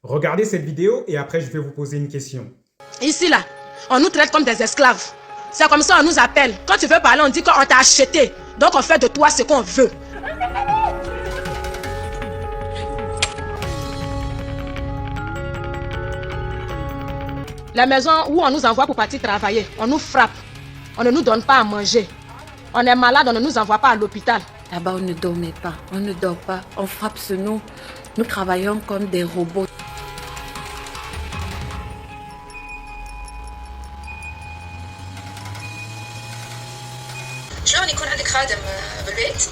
Regardez cette vidéo et après je vais vous poser une question. Ici, là, on nous traite comme des esclaves. C'est comme ça on nous appelle. Quand tu veux parler, on dit qu'on t'a acheté. Donc on fait de toi ce qu'on veut. La maison où on nous envoie pour partir travailler, on nous frappe. On ne nous donne pas à manger. On est malade, on ne nous envoie pas à l'hôpital. Là-bas, on ne dormait pas, on ne dort pas, on frappe sur nous. Nous travaillons comme des robots. شلون يكون عندك خادم بالبيت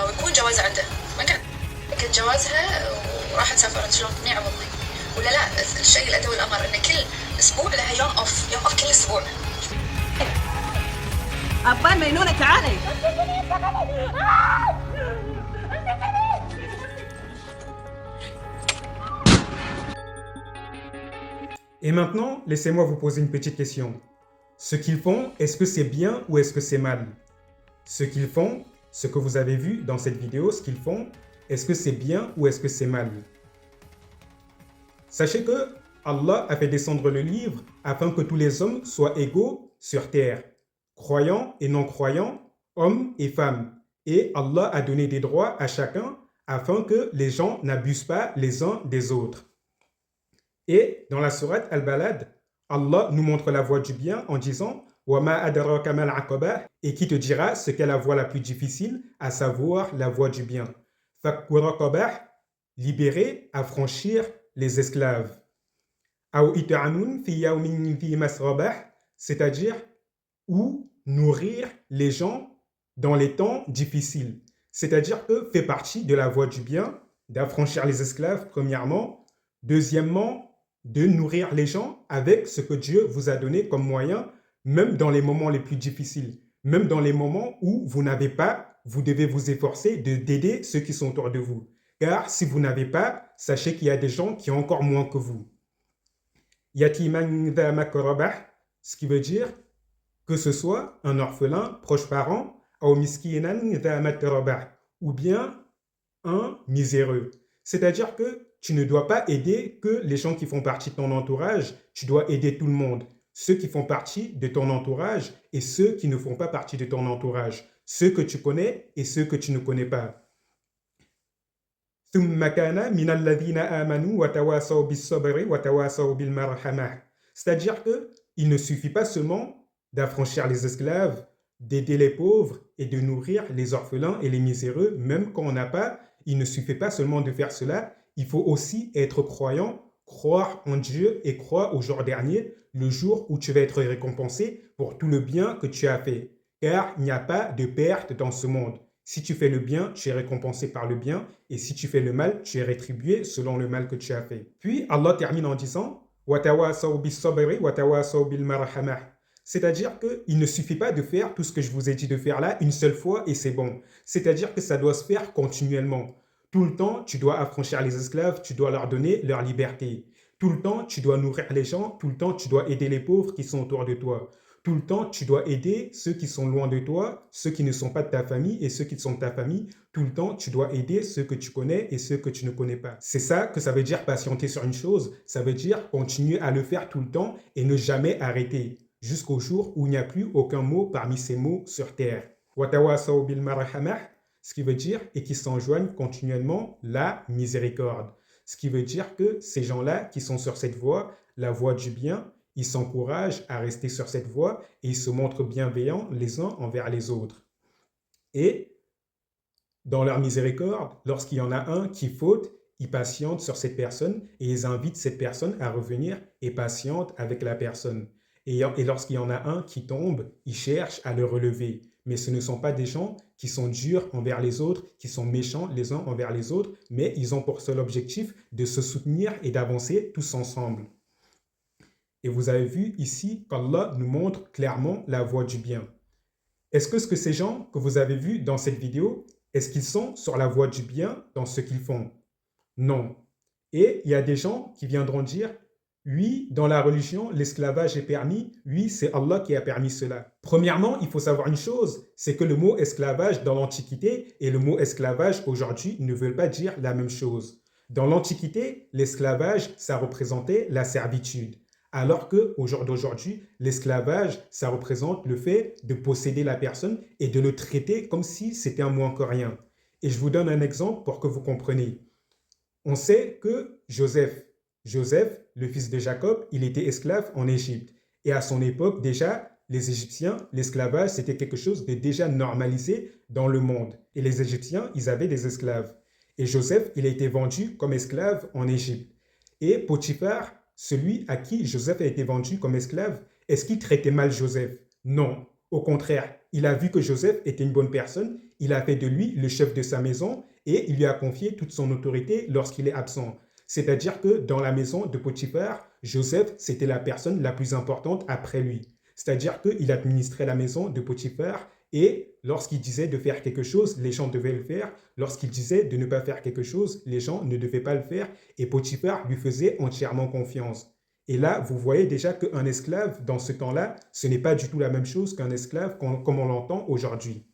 ويكون جوازها عنده؟ ما كانت جوازها وراحت سافرت، شلون تقنعها والله؟ ولا لا، الشيء الأدى والأمر إن كل أسبوع لها يوم أوف كل أسبوع. أبان مينونة تعالي. Et maintenant, laissez-moi vous poser une petite question. Ce qu'ils font, est-ce que c'est bien ou est-ce que c'est mal? Ce qu'ils font, ce que vous avez vu dans cette vidéo, ce qu'ils font, est-ce que c'est bien ou est-ce que c'est mal? Sachez que Allah a fait descendre le livre afin que tous les hommes soient égaux sur terre, croyants et non-croyants, hommes et femmes. Et Allah a donné des droits à chacun afin que les gens n'abusent pas les uns des autres. Et dans la sourate Al-Balad, Allah nous montre la voie du bien en disant « Wama adraka mal aqaba » et qui te dira ce qu'est la voie la plus difficile, à savoir la voie du bien. Fakku raqabah, libérer, affranchir les esclaves. Aw it'amun fi yawmin fi masrabah, c'est-à-dire ou nourrir les gens dans les temps difficiles. C'est-à-dire que fait partie de la voie du bien d'affranchir les esclaves, premièrement. Deuxièmement, de nourrir les gens avec ce que Dieu vous a donné comme moyen, même dans les moments les plus difficiles, même dans les moments où vous n'avez pas, vous devez vous efforcer d'aider ceux qui sont autour de vous. Car si vous n'avez pas, sachez qu'il y a des gens qui ont encore moins que vous. Yatiman dha makrabah, ce qui veut dire que ce soit un orphelin, proche parent, ou miskinan dha matrabah, ou bien un miséreux. C'est-à-dire que tu ne dois pas aider que les gens qui font partie de ton entourage, tu dois aider tout le monde. Ceux qui font partie de ton entourage et ceux qui ne font pas partie de ton entourage. Ceux que tu connais et ceux que tu ne connais pas. C'est-à-dire qu'il ne suffit pas seulement d'affranchir les esclaves, d'aider les pauvres et de nourrir les orphelins et les miséreux, même quand on n'a pas. Il ne suffit pas seulement de faire cela, il faut aussi être croyant, croire en Dieu et croire au jour dernier, le jour où tu vas être récompensé pour tout le bien que tu as fait. Car il n'y a pas de perte dans ce monde. Si tu fais le bien, tu es récompensé par le bien, et si tu fais le mal, tu es rétribué selon le mal que tu as fait. Puis Allah termine en disant وَتَوَاصَوْا بِالصَّبْرِ وَتَوَاصَوْا بِالْمَرْحَمَةِ. C'est-à-dire qu'il ne suffit pas de faire tout ce que je vous ai dit de faire là une seule fois et c'est bon. C'est-à-dire que ça doit se faire continuellement. Tout le temps, tu dois affranchir les esclaves, tu dois leur donner leur liberté. Tout le temps, tu dois nourrir les gens, tout le temps, tu dois aider les pauvres qui sont autour de toi. Tout le temps, tu dois aider ceux qui sont loin de toi, ceux qui ne sont pas de ta famille et ceux qui sont de ta famille. Tout le temps, tu dois aider ceux que tu connais et ceux que tu ne connais pas. C'est ça que ça veut dire patienter sur une chose. Ça veut dire continuer à le faire tout le temps et ne jamais arrêter. Jusqu'au jour où il n'y a plus aucun mot parmi ces mots sur terre. Watawasaw bil marhamah, ce qui veut dire et qui s'enjoignent continuellement la miséricorde. Ce qui veut dire que ces gens-là qui sont sur cette voie, la voie du bien, ils s'encouragent à rester sur cette voie et ils se montrent bienveillants les uns envers les autres. Et dans leur miséricorde, lorsqu'il y en a un qui faute, ils patientent sur cette personne et ils invitent cette personne à revenir et patiente avec la personne. Et lorsqu'il y en a un qui tombe, ils cherchent à le relever. Mais ce ne sont pas des gens qui sont durs envers les autres, qui sont méchants les uns envers les autres, mais ils ont pour seul objectif de se soutenir et d'avancer tous ensemble. Et vous avez vu ici qu'Allah nous montre clairement la voie du bien. Est-ce que ces gens que vous avez vus dans cette vidéo, est-ce qu'ils sont sur la voie du bien dans ce qu'ils font? Non. Et il y a des gens qui viendront dire oui, dans la religion, l'esclavage est permis. Oui, c'est Allah qui a permis cela. Premièrement, il faut savoir une chose, c'est que le mot esclavage dans l'Antiquité et le mot esclavage aujourd'hui ne veulent pas dire la même chose. Dans l'Antiquité, l'esclavage, ça représentait la servitude. Alors qu'au jour d'aujourd'hui, l'esclavage, ça représente le fait de posséder la personne et de le traiter comme si c'était un moins que rien. Et je vous donne un exemple pour que vous compreniez. On sait que Joseph, le fils de Jacob, il était esclave en Égypte. Et à son époque, déjà, les Égyptiens, l'esclavage, c'était quelque chose de déjà normalisé dans le monde. Et les Égyptiens, ils avaient des esclaves. Et Joseph, il a été vendu comme esclave en Égypte. Et Potiphar, celui à qui Joseph a été vendu comme esclave, est-ce qu'il traitait mal Joseph? Non. Au contraire, il a vu que Joseph était une bonne personne, il a fait de lui le chef de sa maison et il lui a confié toute son autorité lorsqu'il est absent. C'est-à-dire que dans la maison de Potiphar, Joseph, c'était la personne la plus importante après lui. C'est-à-dire qu'il administrait la maison de Potiphar et lorsqu'il disait de faire quelque chose, les gens devaient le faire. Lorsqu'il disait de ne pas faire quelque chose, les gens ne devaient pas le faire et Potiphar lui faisait entièrement confiance. Et là, vous voyez déjà qu'un esclave, dans ce temps-là, ce n'est pas du tout la même chose qu'un esclave comme on l'entend aujourd'hui.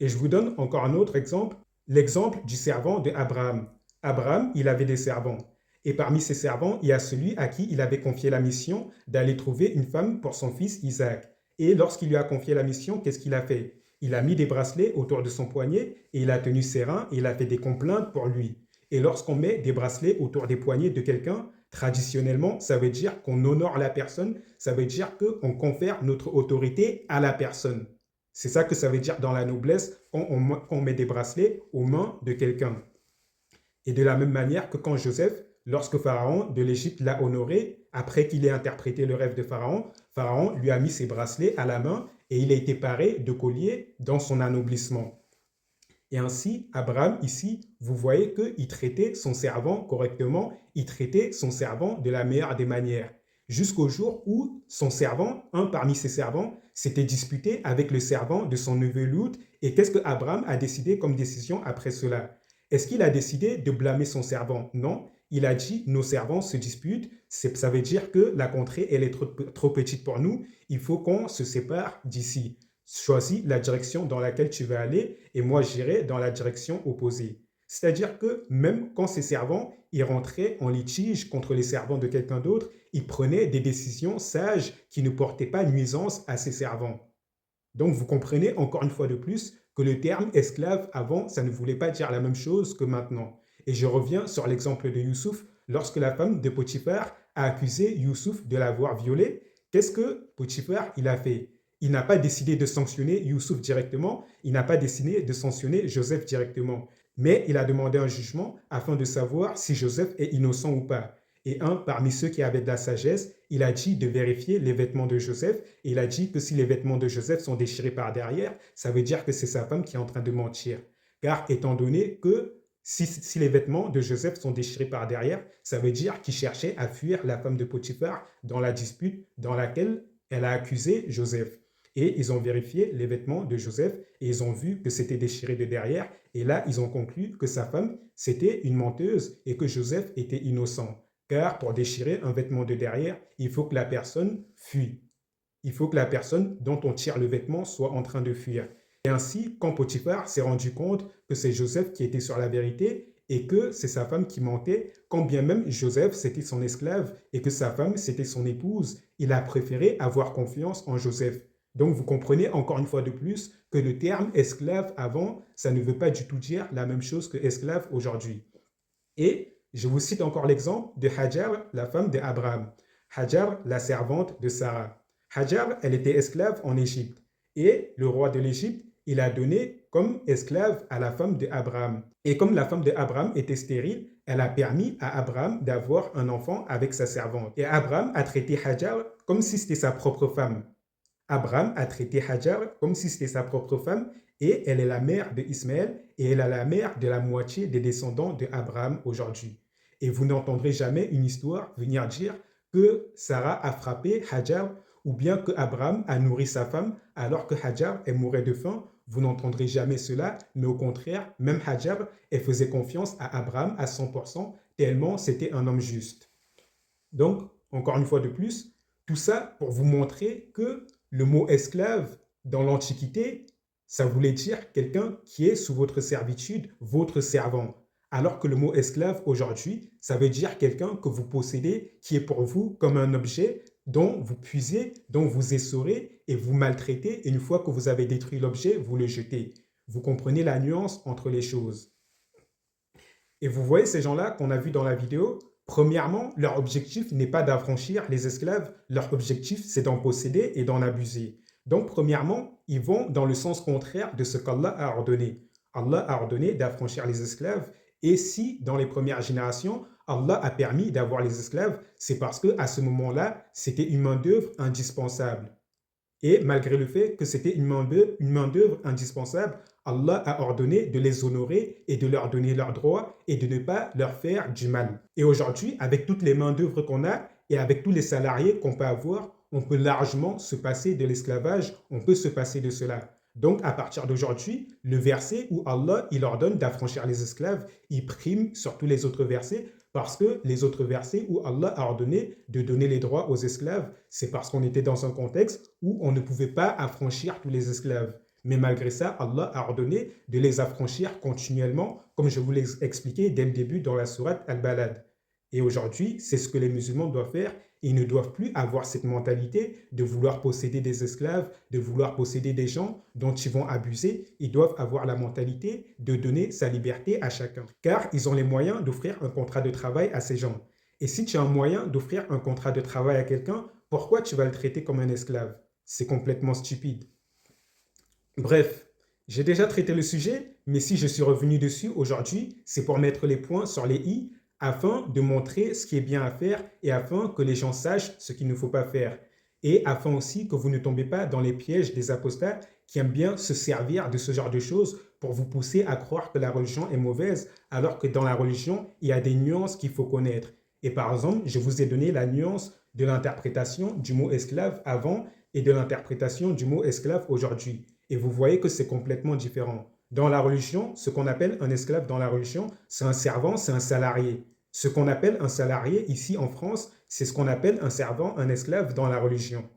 Et je vous donne encore un autre exemple, l'exemple du servant d'Abraham. Abraham, il avait des servants. Et parmi ses servants, il y a celui à qui il avait confié la mission d'aller trouver une femme pour son fils Isaac. Et lorsqu'il lui a confié la mission, qu'est-ce qu'il a fait? Il a mis des bracelets autour de son poignet et il a tenu ses reins et il a fait des complaintes pour lui. Et lorsqu'on met des bracelets autour des poignets de quelqu'un, traditionnellement, ça veut dire qu'on honore la personne, ça veut dire qu'on confère notre autorité à la personne. C'est ça que ça veut dire dans la noblesse quand on met des bracelets aux mains de quelqu'un. Et de la même manière que quand Joseph, lorsque Pharaon de l'Égypte l'a honoré, après qu'il ait interprété le rêve de Pharaon, Pharaon lui a mis ses bracelets à la main et il a été paré de colliers dans son anoblissement. Et ainsi, Abraham, ici, vous voyez qu'il traitait son servant correctement, il traitait son servant de la meilleure des manières. Jusqu'au jour où son servant, un parmi ses servants, s'était disputé avec le servant de son neveu Lot. Et qu'est-ce que Abraham a décidé comme décision après cela? Est-ce qu'il a décidé de blâmer son servant? Non. Il a dit, nos servants se disputent, ça veut dire que la contrée, elle est trop petite pour nous, il faut qu'on se sépare d'ici. Choisis la direction dans laquelle tu vas aller et moi j'irai dans la direction opposée. C'est-à-dire que même quand ses servants, ils rentraient en litige contre les servants de quelqu'un d'autre, ils prenaient des décisions sages qui ne portaient pas nuisance à ses servants. Donc vous comprenez encore une fois de plus que le terme esclave avant, ça ne voulait pas dire la même chose que maintenant. Et je reviens sur l'exemple de Youssouf. Lorsque la femme de Potiphar a accusé Youssouf de l'avoir violé, qu'est-ce que Potiphar il a fait? Il n'a pas décidé de sanctionner Youssouf directement, il n'a pas décidé de sanctionner Joseph directement. Mais il a demandé un jugement afin de savoir si Joseph est innocent ou pas. Et parmi ceux qui avaient de la sagesse, il a dit de vérifier les vêtements de Joseph. Et il a dit que si les vêtements de Joseph sont déchirés par derrière, ça veut dire que c'est sa femme qui est en train de mentir. Car étant donné que si les vêtements de Joseph sont déchirés par derrière, ça veut dire qu'il cherchait à fuir la femme de Potiphar dans la dispute dans laquelle elle a accusé Joseph. Et ils ont vérifié les vêtements de Joseph et ils ont vu que c'était déchiré de derrière. Et là, ils ont conclu que sa femme, c'était une menteuse et que Joseph était innocent. Car pour déchirer un vêtement de derrière, il faut que la personne fuit. Il faut que la personne dont on tire le vêtement soit en train de fuir. Et ainsi, quand Potiphar s'est rendu compte que c'est Joseph qui était sur la vérité et que c'est sa femme qui mentait, quand bien même Joseph c'était son esclave et que sa femme c'était son épouse, il a préféré avoir confiance en Joseph. Donc vous comprenez encore une fois de plus que le terme esclave avant, ça ne veut pas du tout dire la même chose que esclave aujourd'hui. Et je vous cite encore l'exemple de Hajar, la femme d'Abraham. Hajar, la servante de Sarah. Hajar, elle était esclave en Égypte. Et le roi de l'Égypte, il a donné comme esclave à la femme d'Abraham. Et comme la femme d'Abraham était stérile, elle a permis à Abraham d'avoir un enfant avec sa servante. Et Abraham a traité Hajar comme si c'était sa propre femme. Abraham a traité Hajar comme si c'était sa propre femme et elle est la mère d'Ismaël et elle est la mère de la moitié des descendants d'Abraham aujourd'hui. Et vous n'entendrez jamais une histoire venir dire que Sarah a frappé Hajar ou bien que Abraham a nourri sa femme alors que Hajar elle mourait de faim. Vous n'entendrez jamais cela, mais au contraire, même Hajar, elle faisait confiance à Abraham à 100%, tellement c'était un homme juste. Donc, encore une fois de plus, tout ça pour vous montrer que le mot esclave dans l'Antiquité, ça voulait dire quelqu'un qui est sous votre servitude, votre servant. Alors que le mot esclave aujourd'hui, ça veut dire quelqu'un que vous possédez, qui est pour vous comme un objet dont vous puisez, dont vous essorez et vous maltraitez. Et une fois que vous avez détruit l'objet, vous le jetez. Vous comprenez la nuance entre les choses. Et vous voyez ces gens-là qu'on a vus dans la vidéo, premièrement, leur objectif n'est pas d'affranchir les esclaves, leur objectif c'est d'en posséder et d'en abuser. Donc premièrement, ils vont dans le sens contraire de ce qu'Allah a ordonné. Allah a ordonné d'affranchir les esclaves et si dans les premières générations, Allah a permis d'avoir les esclaves, c'est parce qu'à ce moment-là, c'était une main-d'œuvre indispensable. Et malgré le fait que c'était une main-d'œuvre indispensable, Allah a ordonné de les honorer et de leur donner leurs droits et de ne pas leur faire du mal. Et aujourd'hui, avec toutes les main-d'œuvre qu'on a et avec tous les salariés qu'on peut avoir, on peut largement se passer de l'esclavage, on peut se passer de cela. Donc, à partir d'aujourd'hui, le verset où Allah il ordonne d'affranchir les esclaves, il prime sur tous les autres versets parce que les autres versets où Allah a ordonné de donner les droits aux esclaves, c'est parce qu'on était dans un contexte où on ne pouvait pas affranchir tous les esclaves. Mais malgré ça, Allah a ordonné de les affranchir continuellement, comme je vous l'ai expliqué dès le début dans la sourate Al-Balad. Et aujourd'hui, c'est ce que les musulmans doivent faire. Ils ne doivent plus avoir cette mentalité de vouloir posséder des esclaves, de vouloir posséder des gens dont ils vont abuser. Ils doivent avoir la mentalité de donner sa liberté à chacun. Car ils ont les moyens d'offrir un contrat de travail à ces gens. Et si tu as un moyen d'offrir un contrat de travail à quelqu'un, pourquoi tu vas le traiter comme un esclave? C'est complètement stupide. Bref, j'ai déjà traité le sujet, mais si je suis revenu dessus aujourd'hui, c'est pour mettre les points sur les i afin de montrer ce qui est bien à faire et afin que les gens sachent ce qu'il ne faut pas faire. Et afin aussi que vous ne tombez pas dans les pièges des apostats qui aiment bien se servir de ce genre de choses pour vous pousser à croire que la religion est mauvaise, alors que dans la religion, il y a des nuances qu'il faut connaître. Et par exemple, je vous ai donné la nuance de l'interprétation du mot esclave avant et de l'interprétation du mot esclave aujourd'hui. Et vous voyez que c'est complètement différent. Dans la religion, ce qu'on appelle un esclave dans la religion, c'est un servant, c'est un salarié. Ce qu'on appelle un salarié ici en France, c'est ce qu'on appelle un servant, un esclave dans la religion.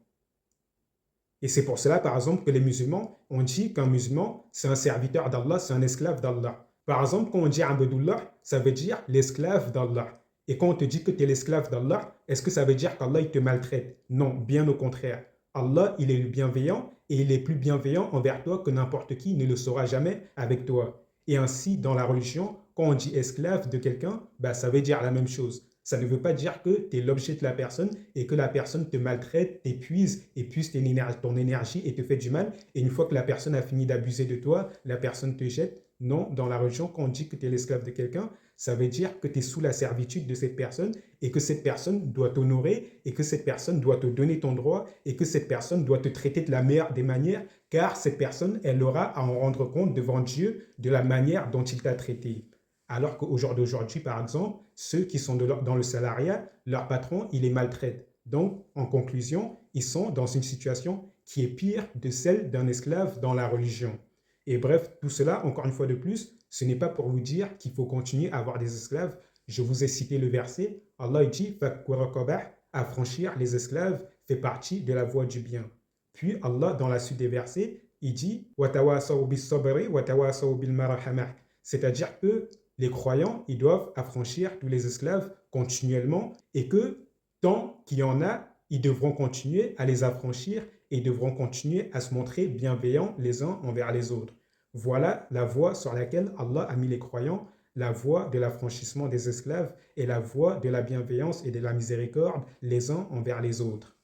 Et c'est pour cela, par exemple, que les musulmans, on dit qu'un musulman, c'est un serviteur d'Allah, c'est un esclave d'Allah. Par exemple, quand on dit Abdullah, ça veut dire l'esclave d'Allah. Et quand on te dit que tu es l'esclave d'Allah, est-ce que ça veut dire qu'Allah il te maltraite? Non, bien au contraire. Allah, il est le bienveillant et il est plus bienveillant envers toi que n'importe qui ne le sera jamais avec toi. Et ainsi, dans la religion, quand on dit esclave de quelqu'un, ça veut dire la même chose. Ça ne veut pas dire que tu es l'objet de la personne et que la personne te maltraite, t'épuise ton énergie et te fait du mal. Et une fois que la personne a fini d'abuser de toi, la personne te jette. Non, dans la religion, quand on dit que tu es l'esclave de quelqu'un, ça veut dire que tu es sous la servitude de cette personne et que cette personne doit t'honorer et que cette personne doit te donner ton droit et que cette personne doit te traiter de la meilleure des manières car cette personne, elle aura à en rendre compte devant Dieu de la manière dont il t'a traité. Alors qu'au jour d'aujourd'hui, par exemple, ceux qui sont dans le salariat, leur patron, il les maltraite. Donc, en conclusion, ils sont dans une situation qui est pire de celle d'un esclave dans la religion. Et bref, tout cela, encore une fois de plus, ce n'est pas pour vous dire qu'il faut continuer à avoir des esclaves. Je vous ai cité le verset. Allah dit « Affranchir les esclaves fait partie de la voie du bien ». Puis Allah, dans la suite des versets, il dit « Watawasaw bis-sabri watawasaw bil-marhamah ». C'est-à-dire que les croyants, ils doivent affranchir tous les esclaves continuellement et que tant qu'il y en a, ils devront continuer à les affranchir et devront continuer à se montrer bienveillants les uns envers les autres. Voilà la voie sur laquelle Allah a mis les croyants, la voie de l'affranchissement des esclaves et la voie de la bienveillance et de la miséricorde les uns envers les autres.